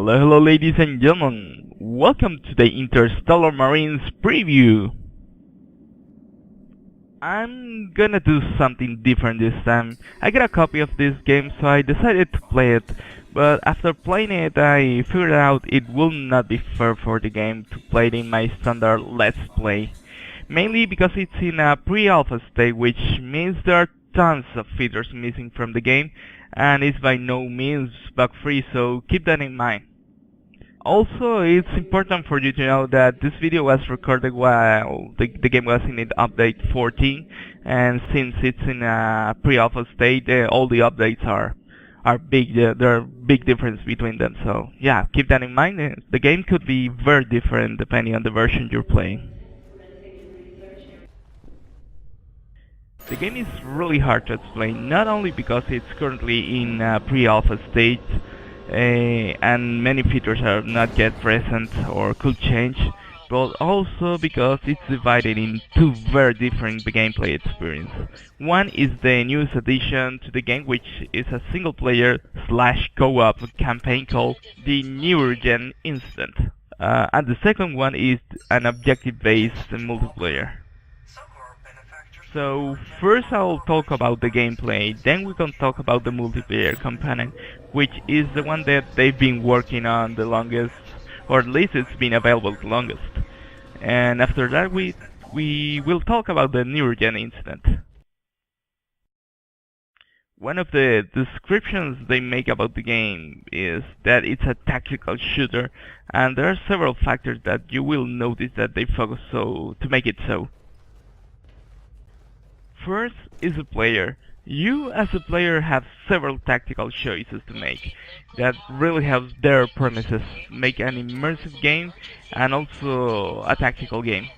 Hello ladies and gentlemen, welcome to the Interstellar Marines preview. I'm gonna do something different this time. I got a copy of this game, so I decided to play it, but after playing it I figured out it will not be fair for the game to play it in my standard Let's Play. Mainly because it's in a pre-alpha state, which means there are tons of features missing from the game, and it's by no means bug-free, so keep that in mind. Also, it's important for you to know that this video was recorded while the game was in update 14, and since it's in a pre-alpha state, all the updates are big. There are big difference between them, so yeah, keep that in mind. The game could be very different depending on the version you're playing. The game is really hard to explain, not only because it's currently in pre-alpha state and many features are not yet present or could change, but also because it's divided in two very different gameplay experiences. One is the newest addition to the game, which is a single-player / co-op campaign called the Neurogen Incident, and the second one is an objective-based multiplayer. So first I'll talk about the gameplay, then we can talk about the multiplayer component, which is the one that they've been working on the longest, or at least it's been available the longest. And after that we will talk about the Neurogen Incident. One of the descriptions they make about the game is that it's a tactical shooter, and there are several factors that you will notice that they focus to make it so. First is the player. You as a player have several tactical choices to make that really helps their premises make an immersive game and also a tactical game.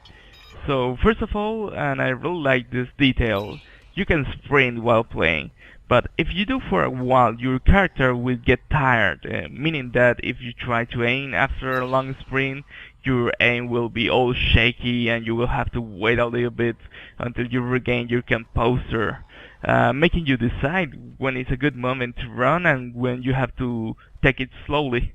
So first of all, and I really like this detail, you can sprint while playing, but if you do for a while your character will get tired, meaning that if you try to aim after a long sprint, your aim will be all shaky and you will have to wait a little bit until you regain your composure, making you decide when it's a good moment to run and when you have to take it slowly.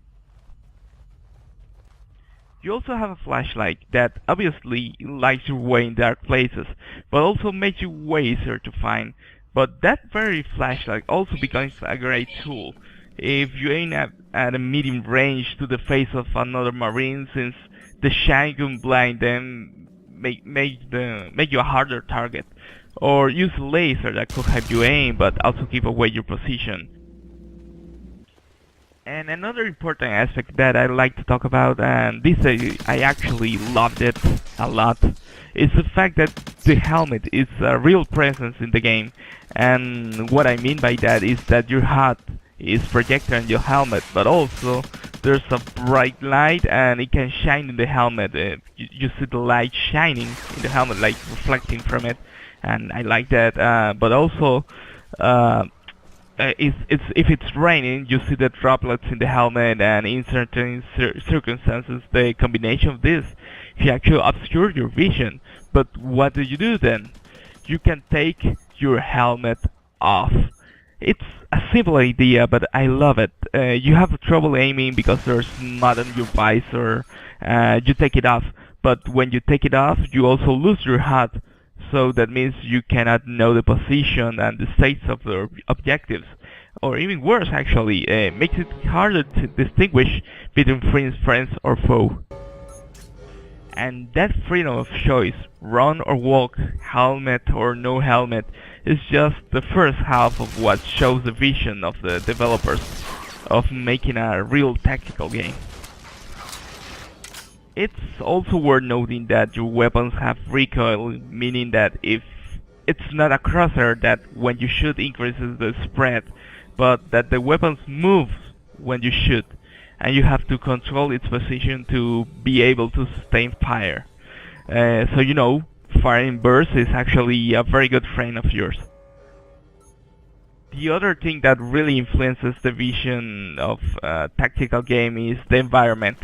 You also have a flashlight that obviously lights your way in dark places, but also makes you way easier to find. But that very flashlight also becomes a great tool if you aim at a medium range to the face of another marine, since the shine can blind them, make you a harder target, or use a laser that could help you aim but also keep away your position. And another important aspect that I like to talk about, and this I actually loved it a lot, is the fact that the helmet is a real presence in the game. And what I mean by that is that your HUD is projected on your helmet, but also there's a bright light and it can shine in the helmet. You see the light shining in the helmet, like reflecting from it, and I like that. But also, if it's raining, you see the droplets in the helmet, and in certain circumstances, the combination of this, you actually obscure your vision. But what do you do then? You can take your helmet off. It's a simple idea, but I love it. You have trouble aiming because there's mud on your visor. You take it off, but when you take it off, you also lose your HUD. So that means you cannot know the position and the states of the objectives. Or even worse, actually, makes it harder to distinguish between friends or foe. And that freedom of choice, run or walk, helmet or no helmet, is just the first half of what shows the vision of the developers of making a real tactical game. It's also worth noting that your weapons have recoil, meaning that if it's not a crosshair that when you shoot increases the spread, but that the weapons move when you shoot, and you have to control its position to be able to sustain fire. So you know, firing burst is actually a very good friend of yours. The other thing that really influences the vision of a tactical game is the environment.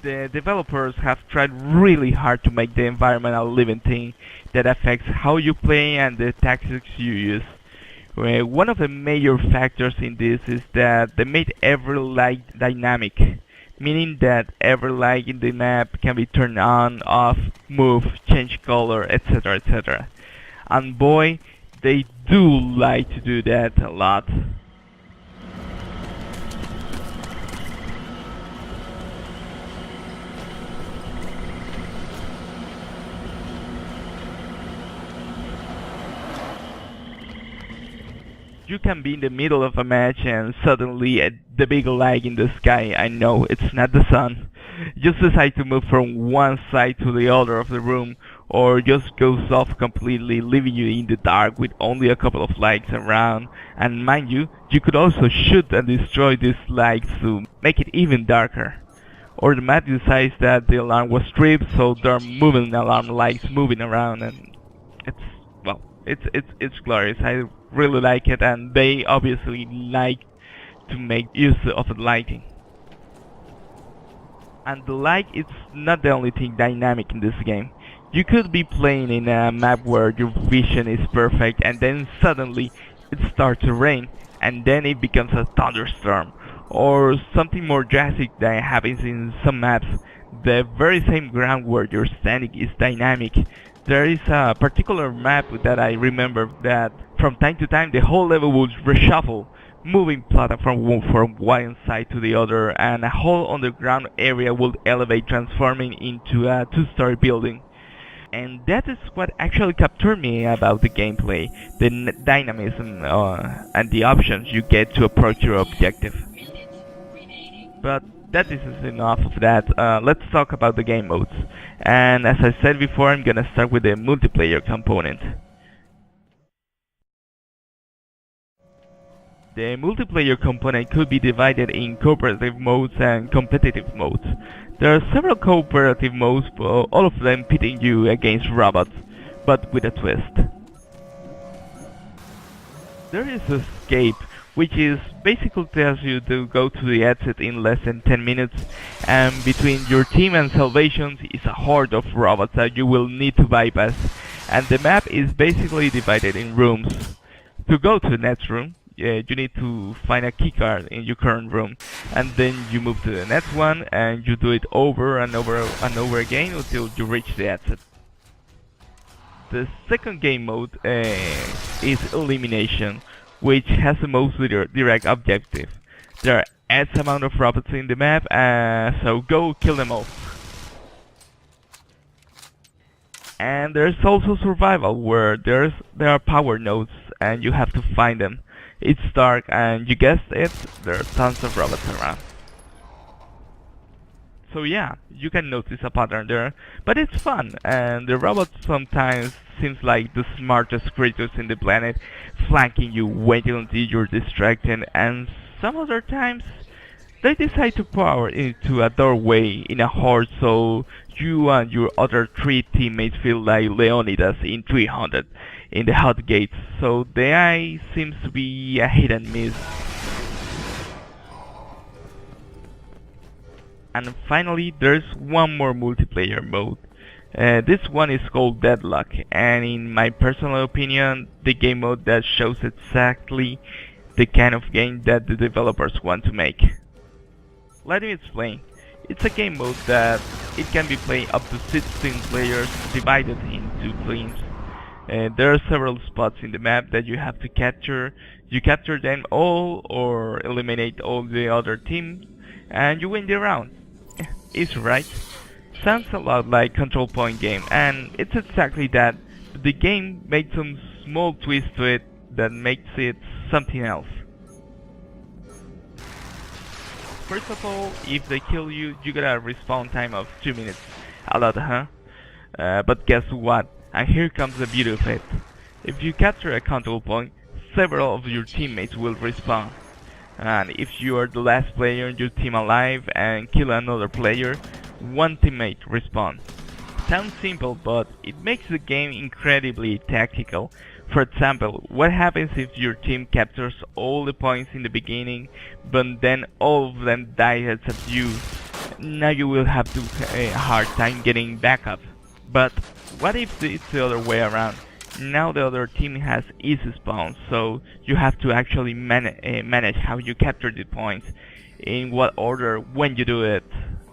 The developers have tried really hard to make the environment a living thing that affects how you play and the tactics you use. One of the major factors in this is that they made every light dynamic, meaning that every light in the map can be turned on, off, move, change color, etc. etc. And boy, they do like to do that a lot. You can be in the middle of a match and suddenly the big light in the sky, I know it's not the sun, just decide to move from one side to the other of the room, or just goes off completely, leaving you in the dark with only a couple of lights around. And mind you, you could also shoot and destroy these lights to make it even darker. Or the map decides that the alarm was tripped, so there are moving alarm lights moving around, and it's well, it's glorious. I really like it, and they obviously like to make use of the lighting. And the light is not the only thing dynamic in this game. You could be playing in a map where your vision is perfect, and then suddenly it starts to rain, and then it becomes a thunderstorm. Or something more drastic that happens in some maps, the very same ground where you're standing is dynamic. There is a particular map that I remember that from time to time the whole level would reshuffle, moving platform from one side to the other, and a whole underground area would elevate, transforming into a two-story building. And that is what actually captured me about the gameplay, the dynamism and the options you get to approach your objective. But that is enough of that. Let's talk about the game modes. And as I said before, I'm gonna start with the multiplayer component. The multiplayer component could be divided in cooperative modes and competitive modes. There are several cooperative modes, all of them pitting you against robots, but with a twist. There is Escape, which is basically tells you to go to the exit in less than 10 minutes, and between your team and salvations is a horde of robots that you will need to bypass, and the map is basically divided in rooms. To go to the next room, you need to find a keycard in your current room, and then you move to the next one, and you do it over and over and over again until you reach the exit. The second game mode is Elimination, which has the most direct objective. There are X amount of robots in the map, so go kill them all. And there's also Survival, where there are power nodes and you have to find them. It's dark, and you guessed it, there are tons of robots around. So yeah, you can notice a pattern there, but it's fun, and the robots sometimes seems like the smartest creatures in the planet, flanking you, waiting until you're distracted, and some other times they decide to power into a doorway in a horde, so you and your other 3 teammates feel like Leonidas in 300 in the hot gates, so the eye seems to be a hit and miss. And finally, there's one more multiplayer mode. This one is called Deadlock, and in my personal opinion, the game mode that shows exactly the kind of game that the developers want to make. Let me explain. It's a game mode that it can be played up to 16 players divided into teams. There are several spots in the map that you have to capture. You capture them all or eliminate all the other teams, and you win the round. Easy, right? Sounds a lot like Control Point game, and it's exactly that. The game made some small twist to it that makes it something else. First of all, if they kill you, you get a respawn time of 2 minutes. A lot, huh? But guess what? And here comes the beauty of it. If you capture a control point, several of your teammates will respawn. And if you are the last player in your team alive and kill another player, one teammate respawn. Sounds simple, but it makes the game incredibly tactical. For example, what happens if your team captures all the points in the beginning, but then all of them die except you? Now you will have a hard time getting back up. But what if it's the other way around? Now the other team has easy spawns, so you have to actually manage how you capture the points, in what order, when you do it.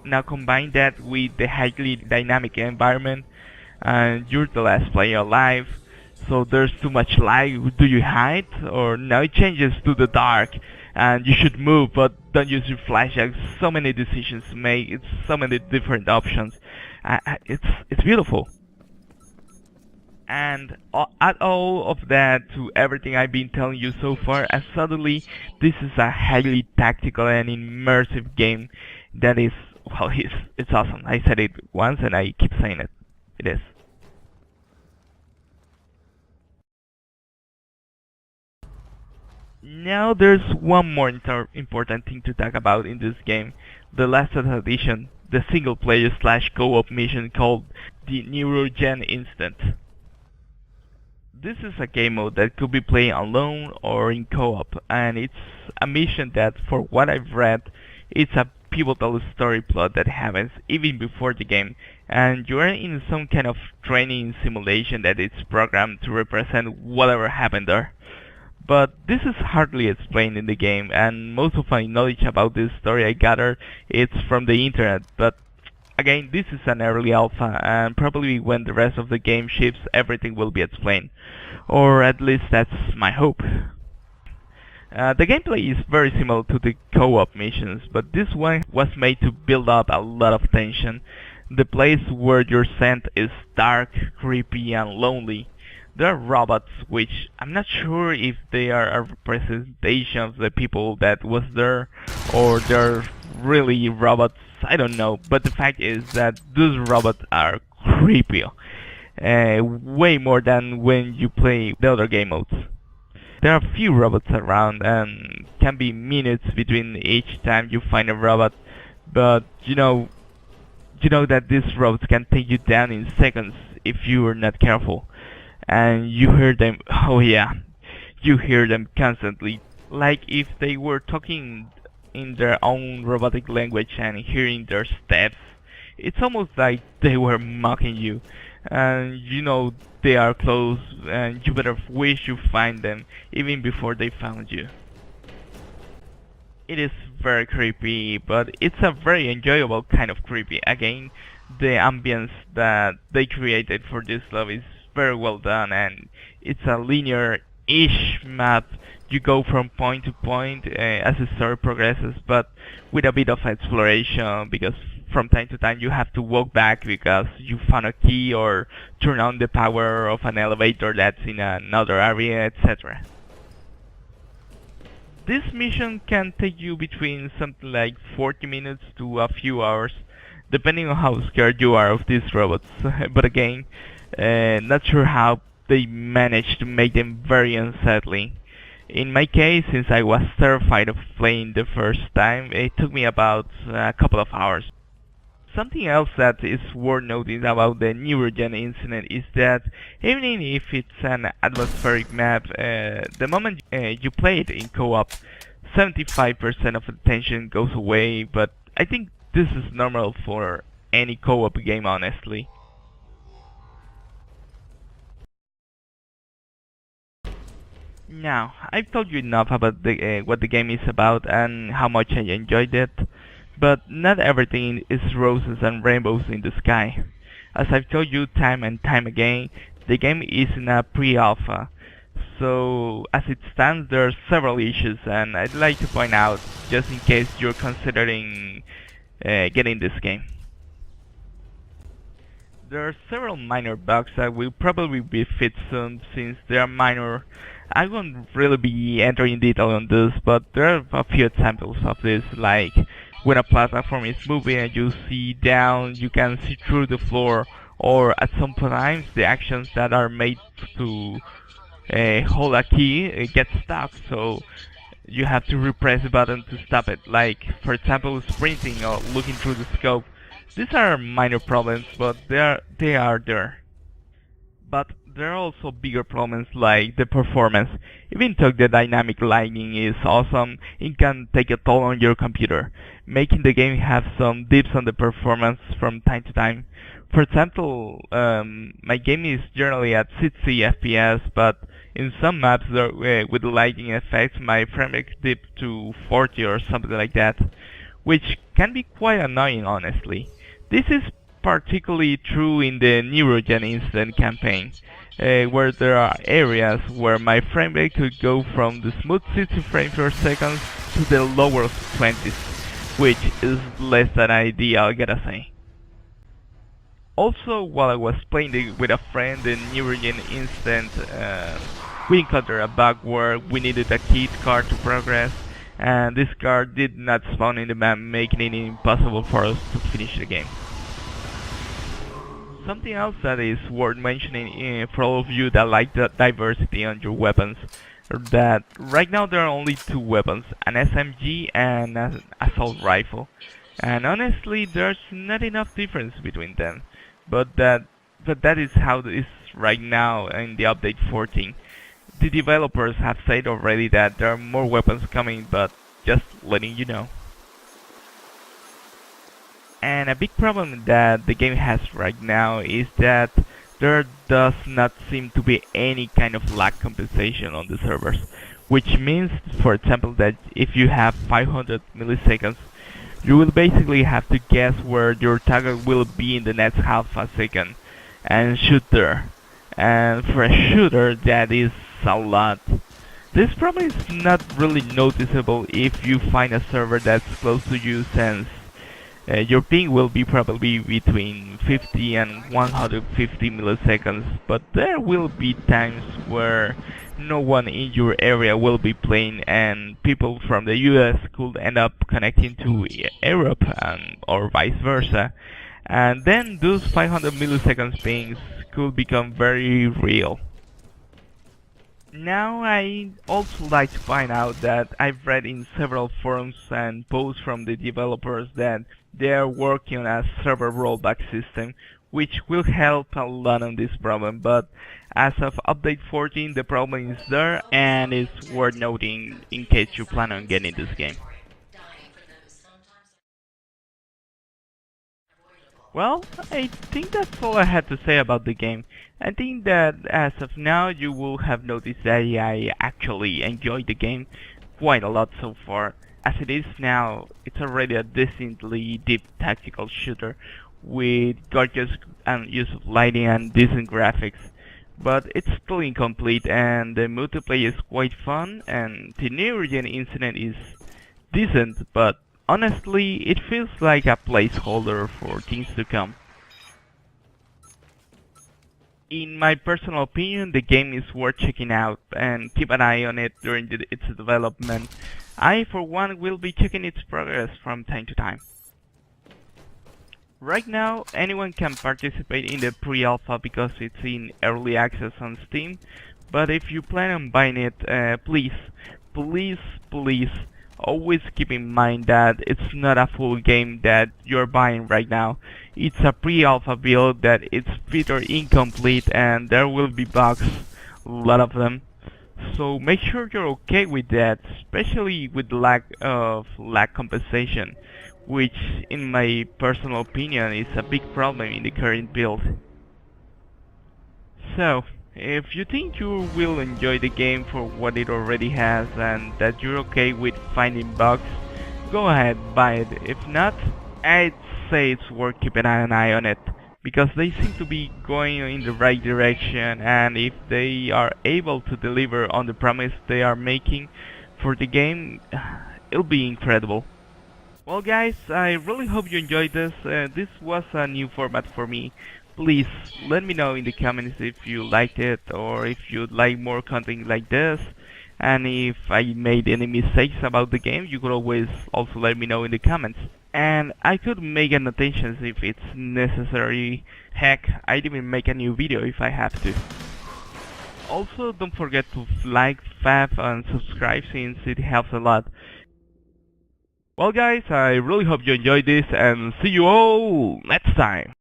Now combine that with the highly dynamic environment, and you're the last player alive, so there's too much light. Do you hide? Or now it changes to the dark, and you should move, but don't use your flashlight. So many decisions to make. It's so many different options. It's beautiful. And add all of that to everything I've been telling you so far, and suddenly this is a highly tactical and immersive game that is, well, it's awesome. I said it once and I keep saying it. It is. Now there's one more important thing to talk about in this game, the last edition, the single player slash co-op mission called the Neurogen Incident. This is a game mode that could be played alone or in co-op, and it's a mission that, for what I've read, it's a pivotal story plot that happens even before the game, and you are in some kind of training simulation that is programmed to represent whatever happened there. But this is hardly explained in the game, and most of my knowledge about this story I gather it's from the internet, but again, this is an early alpha, and probably when the rest of the game ships, everything will be explained. Or at least that's my hope. The gameplay is very similar to the co-op missions, but this one was made to build up a lot of tension. The place where you're sent is dark, creepy, and lonely. There are robots, which I'm not sure if they are a representation of the people that was there, or they're really robots, I don't know, but the fact is that those robots are creepy. Way more than when you play the other game modes. There are few robots around and can be minutes between each time you find a robot, but you know that these robots can take you down in seconds if you are not careful. And you hear them, oh yeah, you hear them constantly, like if they were talking in their own robotic language and hearing their steps. It's almost like they were mocking you, and they are close, and you better wish you find them even before they found you. It is very creepy, but it's a very enjoyable kind of creepy. Again, the ambience that they created for this level is very well done, and it's a linear-ish map. You go from point to point as the story progresses, but with a bit of exploration, because from time to time you have to walk back because you found a key or turn on the power of an elevator that's in another area, etc. This mission can take you between something like 40 minutes to a few hours, depending on how scared you are of these robots. But again, not sure how they managed to make them very unsettling. In my case, since I was terrified of playing the first time, it took me about a couple of hours. Something else that is worth noting about the Neurogen Incident is that even if it's an atmospheric map, the moment you play it in co-op, 75% of the tension goes away, but I think this is normal for any co-op game, honestly. Now, I've told you enough about what the game is about and how much I enjoyed it, but not everything is roses and rainbows in the sky. As I've told you time and time again, the game is in a pre-alpha, so as it stands there are several issues, and I'd like to point out just in case you're considering getting this game. There are several minor bugs that will probably be fixed soon since they are minor. I won't really be entering detail on this, but there are a few examples of this, like when a platform is moving and you see down, you can see through the floor, or at some times the actions that are made to hold a key get stuck, so you have to repress the button to stop it, like for example sprinting or looking through the scope. These are minor problems, but they are there. But there are also bigger problems like the performance. Even though the dynamic lighting is awesome, it can take a toll on your computer, making the game have some dips on the performance from time to time. For example, my game is generally at 60 FPS, but in some maps with lighting effects, my frame rate dipped to 40 or something like that, which can be quite annoying, honestly. This is particularly true in the Neurogen Incident campaign, where there are areas where my frame rate could go from the smooth 60 frames per second to the lower 20s, which is less than ideal, I gotta say. Also, while I was playing with a friend in Neurogen Incident, we encountered a bug where we needed a key card to progress, and this card did not spawn in the map, making it impossible for us to finish the game. Something else that is worth mentioning for all of you that like the diversity on your weapons, that right now there are only two weapons, an SMG and an assault rifle. And honestly, there's not enough difference between them. But that is how it is right now in the update 14. The developers have said already that there are more weapons coming, but just letting you know. And a big problem that the game has right now is that there does not seem to be any kind of lag compensation on the servers, which means, for example, that if you have 500 milliseconds, you will basically have to guess where your target will be in the next half a second and shoot there. And for a shooter, that is a lot. This problem is not really noticeable if you find a server that's close to you, since your ping will be probably between 50 and 150 milliseconds, but there will be times where no one in your area will be playing and people from the US could end up connecting to Europe or vice versa, and then those 500 milliseconds pings could become very real. Now, I also like to find out that I've read in several forums and posts from the developers that they are working on a server rollback system, which will help a lot on this problem, but as of update 14 the problem is there and it's worth noting in case you plan on getting this game. Well, I think that's all I had to say about the game. I think that as of now you will have noticed that I actually enjoyed the game quite a lot so far. As it is now, it's already a decently deep tactical shooter with gorgeous use of lighting and decent graphics. But it's still incomplete and the multiplayer is quite fun and the Neurogen Incident is decent, but honestly, it feels like a placeholder for things to come. In my personal opinion, the game is worth checking out and keep an eye on it during its development. I, for one, will be checking its progress from time to time. Right now, anyone can participate in the pre-alpha because it's in early access on Steam, but if you plan on buying it, please always keep in mind that it's not a full game that you're buying right now. It's a pre-alpha build that it's feature incomplete and there will be bugs, a lot of them. So make sure you're okay with that, especially with the lack of lag compensation, which in my personal opinion is a big problem in the current build. So, if you think you will enjoy the game for what it already has and that you're okay with finding bugs, go ahead, buy it. If not, I'd say it's worth keeping an eye on it, because they seem to be going in the right direction, and if they are able to deliver on the promise they are making for the game, it'll be incredible. Well guys, I really hope you enjoyed this. This was a new format for me. Please let me know in the comments if you liked it or if you'd like more content like this. And if I made any mistakes about the game, you could always also let me know in the comments. And I could make annotations if it's necessary. Heck, I'd even make a new video if I have to. Also, don't forget to like, fav, and subscribe since it helps a lot. Well guys, I really hope you enjoyed this and see you all next time.